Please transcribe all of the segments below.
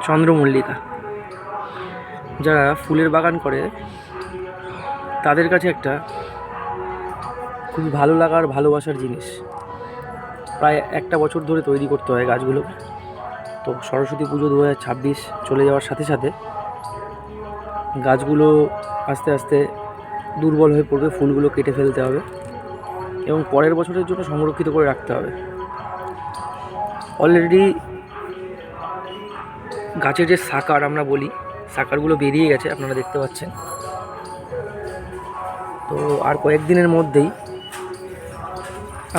চন্দ্রমল্লিকা। যারা ফুলের বাগান করে তাদের কাছে একটা খুবই ভালো লাগার ভালোবাসার জিনিস। প্রায় একটা বছর ধরে তৈরি করতে হয় গাছগুলো। তো সরস্বতী পুজো 2026 চলে যাওয়ার সাথে সাথে গাছগুলো আস্তে আস্তে দুর্বল হয়ে পড়বে, ফুলগুলো কেটে ফেলতে হবে এবং পরের বছরের জন্য সংরক্ষিত করে রাখতে হবে। অলরেডি গাছের যে সাকার আমরা বলি, সাকারগুলো বেরিয়ে গেছে, আপনারা দেখতে পাচ্ছেন। তো আর কয়েকদিনের মধ্যেই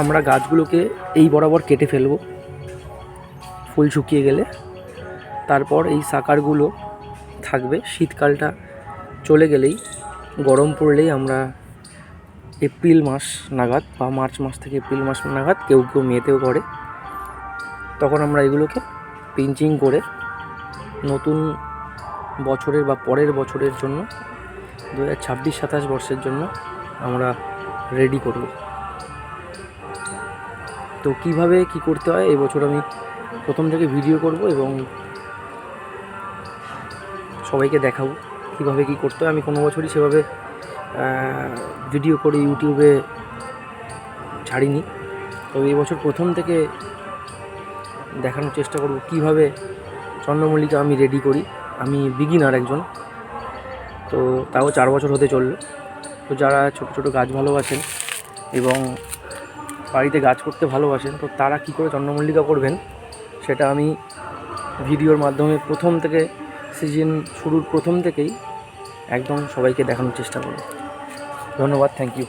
আমরা গাছগুলোকে এই বরাবর কেটে ফেলব ফুল শুকিয়ে গেলে। তারপর এই সাকারগুলো থাকবে। শীতকালটা চলে গেলেই, গরম পড়লেই আমরা এপ্রিল মাস নাগাদ বা মার্চ মাস থেকে এপ্রিল মাস নাগাদ, কেউ কেউ মেতেও করে, তখন আমরা এগুলোকে পিঞ্চিং করে নতুন বছরের বা পরের বছরের জন্য 2026-27 বর্ষের জন্য আমরা রেডি করব। তো কিভাবে কি করতে হয় এই বছর আমি প্রথম থেকে ভিডিও করব এবং সবাইকে দেখাবো কিভাবে কি করতে হয়। আমি কোনো বছরই সেভাবে ভিডিও করে ইউটিউবে ছাড়িনি, তবে এই বছর প্রথম থেকে দেখানোর চেষ্টা করব কিভাবে চন্দ্রমল্লিকা আমি রেডি করি। আমি বিগিনার একজন, তো তাও 4 বছর হতে চললো। তো যারা ছোটো ছোটো গাছ ভালোবাসেন এবং বাড়িতে গাছ করতে ভালোবাসেন, তো তারা কী করে চন্দ্রমল্লিকা করবেন সেটা আমি ভিডিওর মাধ্যমে প্রথম থেকে, সিজন শুরুর প্রথম থেকেই একদম সবাইকে দেখানোর চেষ্টা করব। ধন্যবাদ, থ্যাংক ইউ।